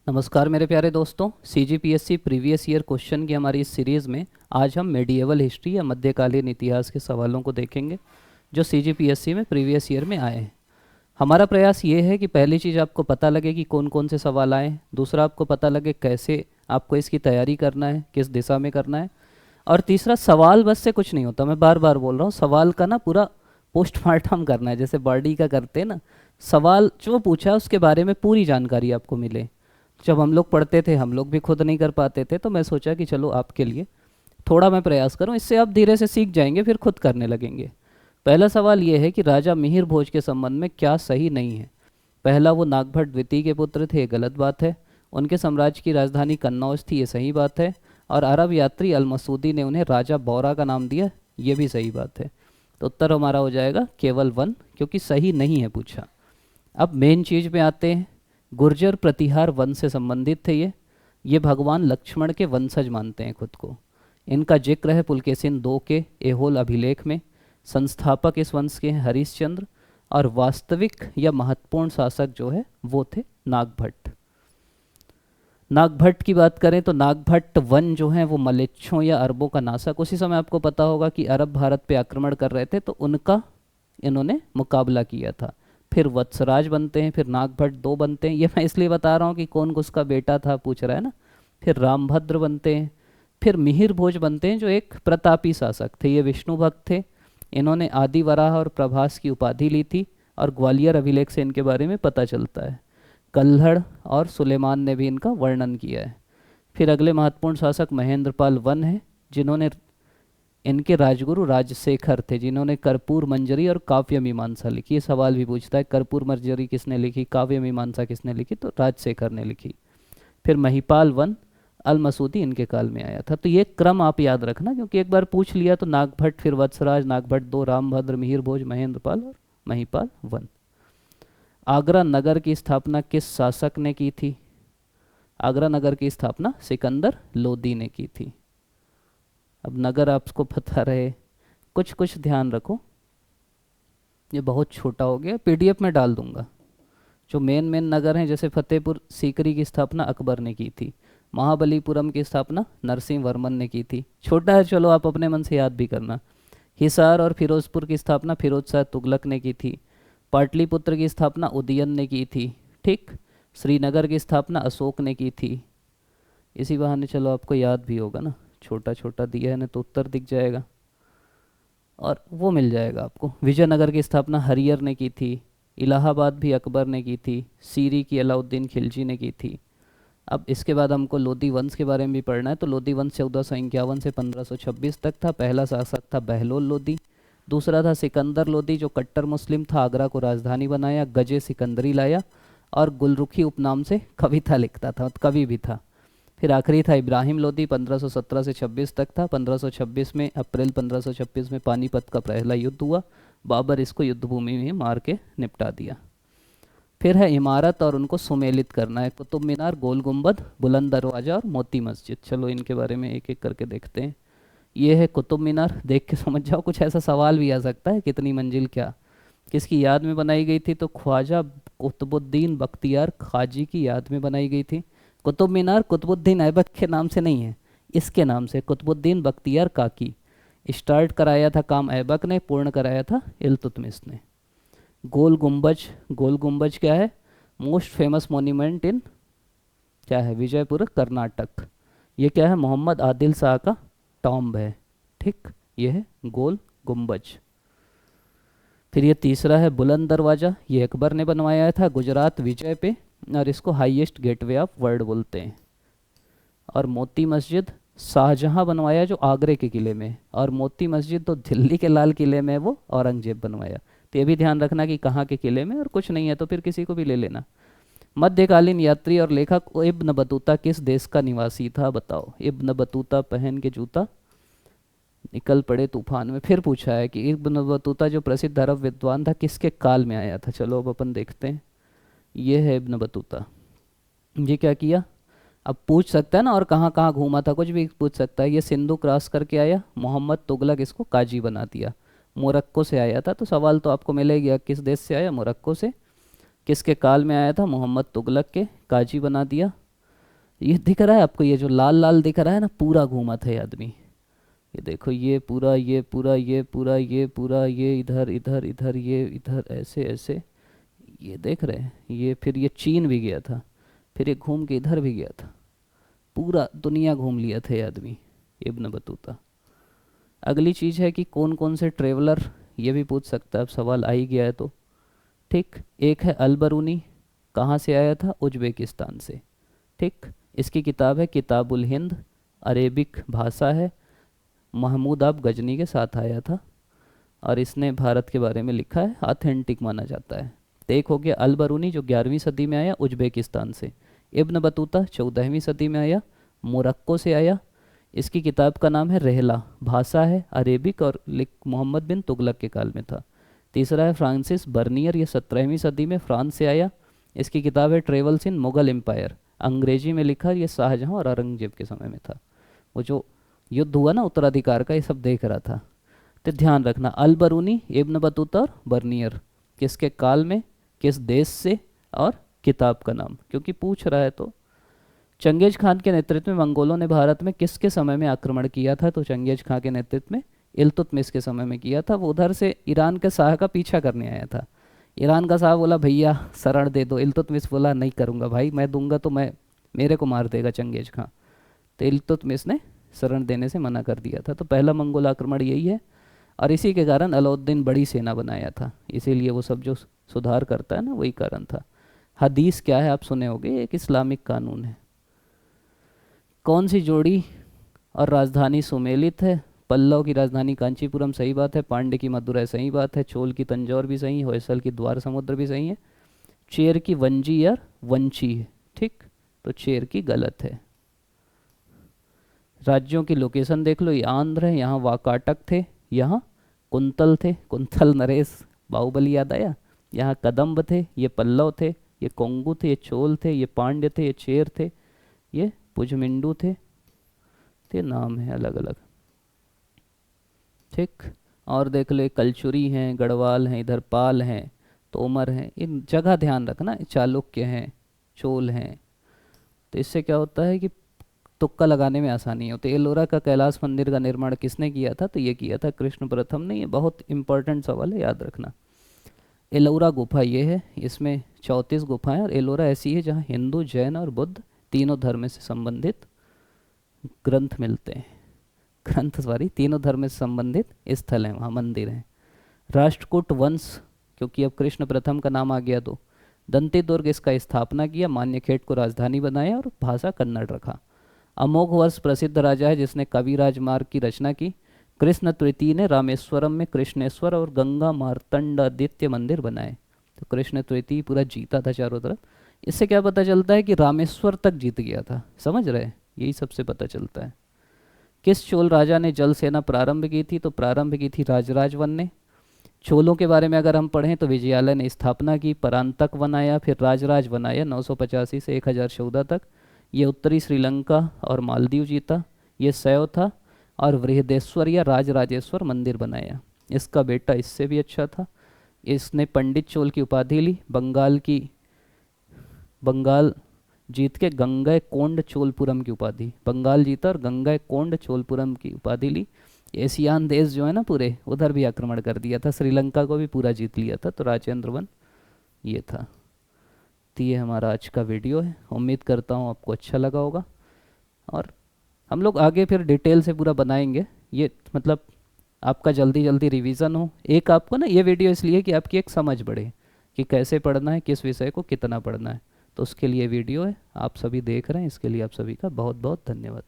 नमस्कार मेरे प्यारे दोस्तों, सीजीपीएससी प्रीवियस ईयर क्वेश्चन की हमारी इस सीरीज़ में आज हम मेडिएवल हिस्ट्री या मध्यकालीन इतिहास के सवालों को देखेंगे जो सीजीपीएससी में प्रीवियस ईयर में आए हैं। हमारा प्रयास ये है कि पहली चीज़ आपको पता लगे कि कौन कौन से सवाल आए, दूसरा आपको पता लगे कैसे आपको इसकी तैयारी करना है, किस दिशा में करना है, और तीसरा सवाल बस से कुछ नहीं होता। मैं बार बार बोल रहा हूँ, सवाल का ना पूरा पोस्टमार्टम करना है, जैसे बॉडी का करते हैं ना। सवाल जो पूछा उसके बारे में पूरी जानकारी आपको मिले। जब हम लोग पढ़ते थे हम लोग भी खुद नहीं कर पाते थे, तो मैं सोचा कि चलो आपके लिए थोड़ा मैं प्रयास करूं, इससे आप धीरे से सीख जाएंगे, फिर खुद करने लगेंगे। पहला सवाल ये है कि राजा मिहिर भोज के संबंध में क्या सही नहीं है। पहला, वो नागभट्ट द्वितीय के पुत्र थे, ये गलत बात है। उनके साम्राज्य की राजधानी कन्नौज थी, ये सही बात है। और अरब यात्री अल मसूदी ने उन्हें राजा बौरा का नाम दिया, ये भी सही बात है। तो उत्तर हमारा हो जाएगा केवल 1, क्योंकि सही नहीं है पूछा। अब मेन चीज़ पे आते हैं। गुर्जर प्रतिहार वंश से संबंधित थे ये भगवान लक्ष्मण के वंशज मानते हैं खुद को। इनका जिक्र है पुलकेशिन II के एहोल अभिलेख में। संस्थापक इस वंश के हैं हरिश्चंद्र, और वास्तविक या महत्वपूर्ण शासक जो है वो थे नागभट्ट। नागभट्ट की बात करें तो नागभट्ट वन जो हैं वो मलेच्छों या अरबों का नाशक, उसी समय आपको पता होगा कि अरब भारत पे आक्रमण कर रहे थे, तो उनका इन्होंने मुकाबला किया था। फिर वत्सराज बनते हैं, फिर नागभट्ट 2 बनते हैं। ये मैं इसलिए बता रहा हूँ कि कौन उसका बेटा था पूछ रहा है ना। फिर रामभद्र बनते हैं, फिर मिहिर भोज बनते हैं जो एक प्रतापी शासक थे, ये विष्णु भक्त थे। इन्होंने आदि वराह और प्रभास की उपाधि ली थी, और ग्वालियर अभिलेख से इनके बारे में पता चलता है। कल्हड़ और सुलेमान ने भी इनका वर्णन किया है। फिर अगले महत्वपूर्ण शासक महेंद्रपाल वन है, जिन्होंने इनके राजगुरु राजशेखर थे, जिन्होंने कर्पूर मंजरी और काव्य मीमांसा लिखी। ये सवाल भी पूछता है कर्पूर मंजरी किसने लिखी, काव्य मीमांसा किसने लिखी, तो राजशेखर ने लिखी। फिर महिपाल वन अल मसूदी इनके काल में आया था। तो ये क्रम आप याद रखना, क्योंकि एक बार पूछ लिया तो नागभट्ट, फिर वत्सराज, नागभट्ट 2, रामभद्र, मिहिर भोज, महेंद्रपाल और महिपाल वन। आगरा नगर की स्थापना किस शासक ने की थी। आगरा नगर की स्थापना सिकंदर लोदी ने की थी। अब नगर आपको पता रहे, कुछ कुछ ध्यान रखो। ये बहुत छोटा हो गया, पीडीएफ में डाल दूंगा। जो मेन मेन नगर हैं, जैसे फतेहपुर सीकरी की स्थापना अकबर ने की थी। महाबलीपुरम की स्थापना नरसिंह वर्मन ने की थी। छोटा है, चलो आप अपने मन से याद भी करना। हिसार और फिरोजपुर की स्थापना फिरोज शाह तुगलक ने की थी। पाटलिपुत्र की स्थापना उदयन ने की थी। ठीक। श्रीनगर की स्थापना अशोक ने की थी। इसी बहाने चलो आपको याद भी होगा ना, छोटा छोटा दिया है ना, तो उत्तर दिख जाएगा और वो मिल जाएगा आपको। विजयनगर की स्थापना हरियर ने की थी। इलाहाबाद भी अकबर ने की थी। सीरी की अलाउद्दीन खिलजी ने की थी। अब इसके बाद हमको लोदी वंश के बारे में भी पढ़ना है। तो लोदी वंश 1451 से 1526 तक था। पहला शासक था बहलोल लोदी। दूसरा था सिकंदर लोदी, जो कट्टर मुस्लिम था, आगरा को राजधानी बनाया, गजे सिकंदरी लाया, और गुलरुखी उपनाम से कविता लिखता था, कवि भी था। फिर आखिरी था इब्राहिम लोदी, 1517 से 26 तक था। 1526 में, अप्रैल 1526 में पानीपत का पहला युद्ध हुआ। बाबर इसको युद्धभूमि में मार के निपटा दिया। फिर है इमारत और उनको सुमेलित करना है। कुतुब मीनार, गोल गुंबद, बुलंद दरवाज़ा और मोती मस्जिद। चलो इनके बारे में एक एक करके देखते हैं। ये है कुतुब मीनार, देख के समझ जाओ। कुछ ऐसा सवाल भी आ सकता है, कितनी मंजिल क्या, किसकी याद में बनाई गई थी, तो ख्वाजा कुतुबुद्दीन बख्तियार खाजी की याद में बनाई गई थी। कुतुब मीनार कुतुबुद्दीन ऐबक के नाम से नहीं है, इसके नाम से, कुतुबुद्दीन बख्तियार काकी। स्टार्ट कराया था काम ऐबक ने, पूर्ण कराया था इल्तुतमिश ने। गोल गुंबज, गोल गुंबज क्या है, मोस्ट फेमस मोन्यूमेंट इन, क्या है, विजयपुर कर्नाटक। ये क्या है, मोहम्मद आदिल शाह का टॉम्ब है। ठीक, ये है गोल गुंबज। फिर ये तीसरा है बुलंद दरवाज़ा, ये अकबर ने बनवाया था गुजरात विजय पे, और इसको हाईएस्ट गेटवे ऑफ वर्ल्ड बोलते हैं। और मोती मस्जिद शाहजहां बनवाया, जो आगरे के किले में, और मोती मस्जिद तो दिल्ली के लाल किले में, वो औरंगजेब बनवाया। तो ये भी ध्यान रखना कि कहाँ के किले में, और कुछ नहीं है तो फिर किसी को भी ले लेना। मध्यकालीन यात्री और लेखक इब्न बतूता किस देश का निवासी था, बताओ। इब्न बतूता पहन के जूता निकल पड़े तूफान में। फिर पूछा है कि इब्न बतूता जो प्रसिद्ध अरब विद्वान था, किसके काल में आया था। चलो अब अपन देखते हैं। ये है इब्न बतूता। ये क्या किया, अब पूछ सकता है ना, और कहाँ कहाँ घूमा था, कुछ भी पूछ सकता है। ये सिंधु क्रॉस करके आया, मोहम्मद तुगलक इसको काजी बना दिया। मोरक्को से आया था, तो सवाल तो आपको मिलेगा किस देश से आया, मोरक्को से। किसके काल में आया था, मोहम्मद तुगलक के, काजी बना दिया। ये दिख रहा है आपको, ये जो लाल लाल दिख रहा है ना, पूरा घूमा था ये आदमी। ये देखो, ये पूरा, ये पूरा, ये पूरा, ये पूरा, ये इधर इधर इधर, ये इधर, ऐसे ऐसे, ये देख रहे हैं, ये फिर ये चीन भी गया था, फिर ये घूम के इधर भी गया था, पूरा दुनिया घूम लिया था ये आदमी, इब्न बतूता। अगली चीज़ है कि कौन कौन से ट्रेवलर, ये भी पूछ सकता है, अब सवाल आ ही गया है तो। ठीक, एक है अल बरूनी, कहाँ से आया था? उज्बेकिस्तान से। ठीक, इसकी किताब है किताबुल हिंद, अरेबिक भाषा है, महमूद आब गजनी के साथ आया था, और इसने भारत के बारे में लिखा है, ऑथेंटिक माना जाता है। तो एक हो गया अल बरूनी जो 11वीं सदी में आया उज्बेकिस्तान से। इब्न बतूता 14वीं सदी में आया, मोरक्को से आया। इसकी किताब का नाम है रहला, भाषा है अरेबिक, और लिख मोहम्मद बिन तुगलक के काल में था। तीसरा है फ्रांसिस बर्नियर, ये 17वीं सदी में फ्रांस से आया। इसकी किताब है ट्रेवल्स इन मुगल एम्पायर, अंग्रेजी में लिखा, ये शाहजहाँ और औरंगजेब के समय में था। वो जो युद्ध हुआ ना उत्तराधिकार का, ये सब देख रहा था। तो ध्यान रखना, अल बरूनी, इब्न बतूता और बर्नियर, किसके काल में, किस देश से, और किताब का नाम, क्योंकि पूछ रहा है तो। चंगेज खान के नेतृत्व में मंगोलों ने भारत में किसके समय में आक्रमण किया था? तो चंगेज खान के नेतृत्व में इल्तुतमिश के समय में किया था। वो उधर से ईरान के शाह का पीछा करने आया था। ईरान का शाह बोला भैया शरण दे दो, इल्तुतमिश बोला नहीं करूँगा भाई, मैं दूंगा तो मैं, मेरे को मार देगा चंगेज खान। तो इल्तुतमिश ने शरण देने से मना कर दिया था। तो पहला मंगोल आक्रमण यही है, और इसी के कारण अलाउद्दीन बड़ी सेना बनाया था, इसीलिए वो सब जो सुधार करता है ना, वही कारण था। हदीस क्या है आप सुने होंगे, एक इस्लामिक कानून है। कौन सी जोड़ी और राजधानी सुमेलित है? पल्लव की राजधानी कांचीपुरम, सही बात है। पांड्य की मदुरै, सही बात है। चोल की तंजौर भी सही है। होयसल की द्वार समुद्र भी सही है। चेर की वंजी या वंची है, ठीक, तो चेर की गलत है। राज्यों की लोकेशन देख लो, ये आंध्र है, यहाँ वाकाटक थे, यहाँ कुंतल थे, कुंतल नरेश, बाहुबली याद आया। यहाँ कदम्ब थे, ये पल्लव थे, ये कोंगू थे, ये चोल थे, ये पांड्य थे, ये चेर थे, ये पुजमिंडू थे। तो नाम है अलग अलग, ठीक। और देख लो, कलचुरी हैं, गढ़वाल हैं, इधर पाल हैं, तोमर हैं, इन जगह ध्यान रखना। चालुक्य हैं, चोल हैं। तो इससे क्या होता है कि तुक्का लगाने में आसानी होती है। एलोरा का कैलाश मंदिर का निर्माण किसने किया था? तो ये किया था कृष्ण प्रथम ने। ये बहुत इंपॉर्टेंट सवाल है, याद रखना। एलोरा गुफा ये है, इसमें 34 गुफाएं, और एलोरा ऐसी है जहाँ हिंदू, जैन और बुद्ध तीनों धर्म से संबंधित ग्रंथ मिलते हैं। ग्रंथ सॉरी, तीनों धर्म से संबंधित स्थल हैं, वहाँ मंदिर हैं। राष्ट्रकूट वंश, क्योंकि अब कृष्ण प्रथम का नाम आ गया, तो दंती दुर्ग इसका स्थापना किया, मान्यखेट को राजधानी बनाया, और भाषा कन्नड़ रखा। अमोघ वर्ष प्रसिद्ध राजा है जिसने कविराज मार्ग की रचना की। कृष्ण तृतीय ने रामेश्वरम में कृष्णेश्वर और गंगा मार्तंडादित्य मंदिर बनाए। तो कृष्ण तृतीय पूरा जीता था चारों तरफ। इससे क्या पता चलता है कि रामेश्वर तक जीत गया था, समझ रहे, यही सबसे पता चलता है। किस चोल राजा ने जल सेना प्रारंभ की थी? तो प्रारंभ की थी राजराज वन ने। चोलों के बारे में अगर हम पढ़ें तो विजयालय ने स्थापना की, परांतक बनाया, फिर राजराज बनाया 985 से 1014 तक। ये उत्तरी श्रीलंका और मालदीव जीता। ये सैव था, और बृहदेश्वर या राजराजेश्वर मंदिर बनाया। इसका बेटा इससे भी अच्छा था, इसने पंडित चोल की उपाधि ली। बंगाल जीत के गंगई कोंड चोलपुरम की उपाधि, बंगाल जीता और गंगई कोंड चोलपुरम की उपाधि ली। एशियान देश जो है ना पूरे, उधर भी आक्रमण कर दिया था, श्रीलंका को भी पूरा जीत लिया था। तो राजेंद्र वन ये था। तो ये हमारा आज का वीडियो है, उम्मीद करता हूँ आपको अच्छा लगा होगा, और हम लोग आगे फिर डिटेल से पूरा बनाएंगे। ये मतलब आपका जल्दी जल्दी रिवीजन हो। एक आपको ना ये वीडियो इसलिए कि आपकी एक समझ बढ़े कि कैसे पढ़ना है, किस विषय को कितना पढ़ना है, तो उसके लिए वीडियो है। आप सभी देख रहे हैं, इसके लिए आप सभी का बहुत बहुत धन्यवाद।